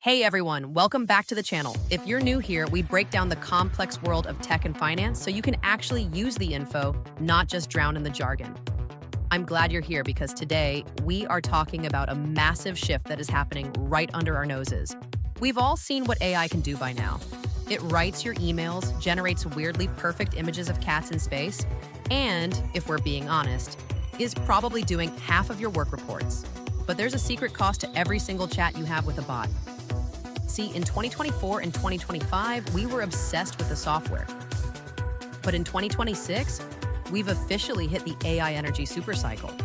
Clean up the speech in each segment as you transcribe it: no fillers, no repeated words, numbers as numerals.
Hey everyone, welcome back to the channel. If you're new here, we break down the complex world of tech and finance so you can actually use the info, not just drown in the jargon. I'm glad you're here because today we are talking about a massive shift that is happening right under our noses. We've all seen what AI can do by now. It writes your emails, generates weirdly perfect images of cats in space, and, if we're being honest, is probably doing half of your work reports. But there's a secret cost to every single chat you have with a bot. See, in 2024 and 2025, we were obsessed with the software. But in 2026, we've officially hit the AI Energy Supercycle.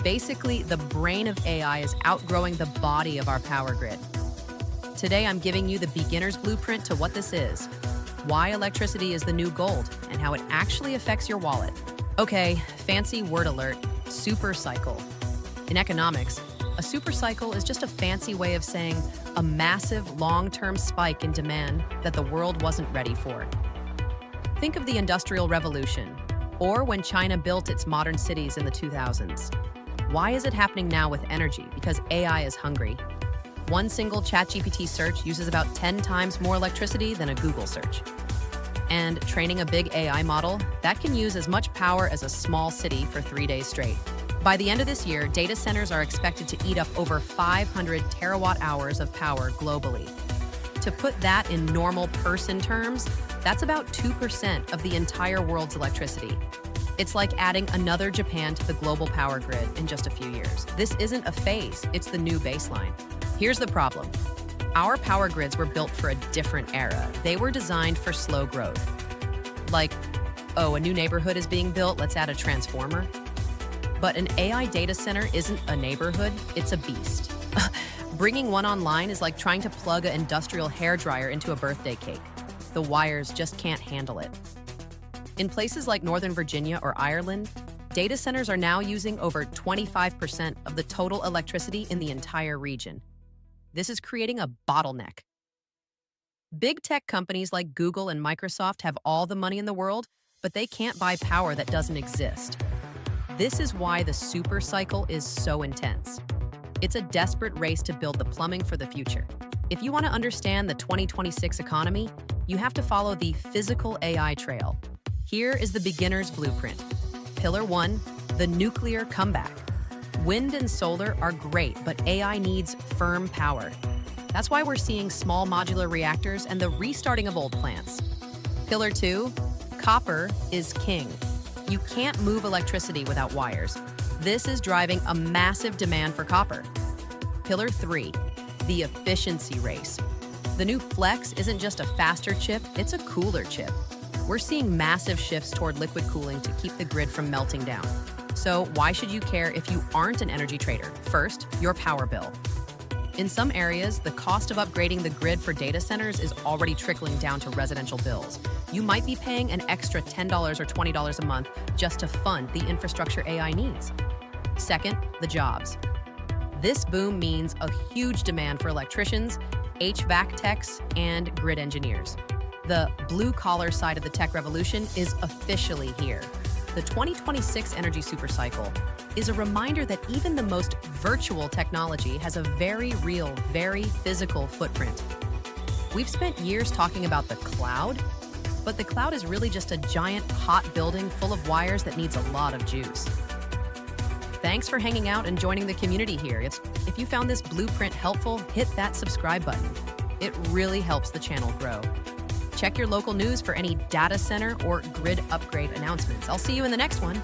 Basically, the brain of AI is outgrowing the body of our power grid. Today, I'm giving you the beginner's blueprint to what this is, why electricity is the new gold, and how it actually affects your wallet. Okay, fancy word alert, supercycle. In economics, a supercycle is just a fancy way of saying a massive long-term spike in demand that the world wasn't ready for. Think of the Industrial Revolution, or when China built its modern cities in the 2000s. Why is it happening now with energy? Because AI is hungry. One single ChatGPT search uses about 10 times more electricity than a Google search. And training a big AI model, that can use as much power as a small city for 3 days straight. By the end of this year, data centers are expected to eat up over 500 terawatt-hours of power globally. To put that in normal person terms, that's about 2% of the entire world's electricity. It's like adding another Japan to the global power grid in just a few years. This isn't a phase, it's the new baseline. Here's the problem. Our power grids were built for a different era. They were designed for slow growth. Like, oh, a new neighborhood is being built, let's add a transformer. But an AI data center isn't a neighborhood, it's a beast. Bringing one online is like trying to plug an industrial hairdryer into a birthday cake. The wires just can't handle it. In places like Northern Virginia or Ireland, data centers are now using over 25% of the total electricity in the entire region. This is creating a bottleneck. Big tech companies like Google and Microsoft have all the money in the world, but they can't buy power that doesn't exist. This is why the super cycle is so intense. It's a desperate race to build the plumbing for the future. If you want to understand the 2026 economy, you have to follow the physical AI trail. Here is the beginner's blueprint. Pillar 1, the nuclear comeback. Wind and solar are great, but AI needs firm power. That's why we're seeing small modular reactors and the restarting of old plants. Pillar 2, copper is king. You can't move electricity without wires. This is driving a massive demand for copper. Pillar 3, the efficiency race. The new Flex isn't just a faster chip, it's a cooler chip. We're seeing massive shifts toward liquid cooling to keep the grid from melting down. So why should you care if you aren't an energy trader? First, your power bill. In some areas, the cost of upgrading the grid for data centers is already trickling down to residential bills. You might be paying an extra $10 or $20 a month just to fund the infrastructure AI needs. Second, the jobs. This boom means a huge demand for electricians, HVAC techs, and grid engineers. The blue-collar side of the tech revolution is officially here. The 2026 Energy Supercycle is a reminder that even the most virtual technology has a very real, very physical footprint. We've spent years talking about the cloud, but the cloud is really just a giant hot building full of wires that needs a lot of juice. Thanks for hanging out and joining the community here. If you found this blueprint helpful, hit that subscribe button. It really helps the channel grow. Check your local news for any data center or grid upgrade announcements. I'll see you in the next one.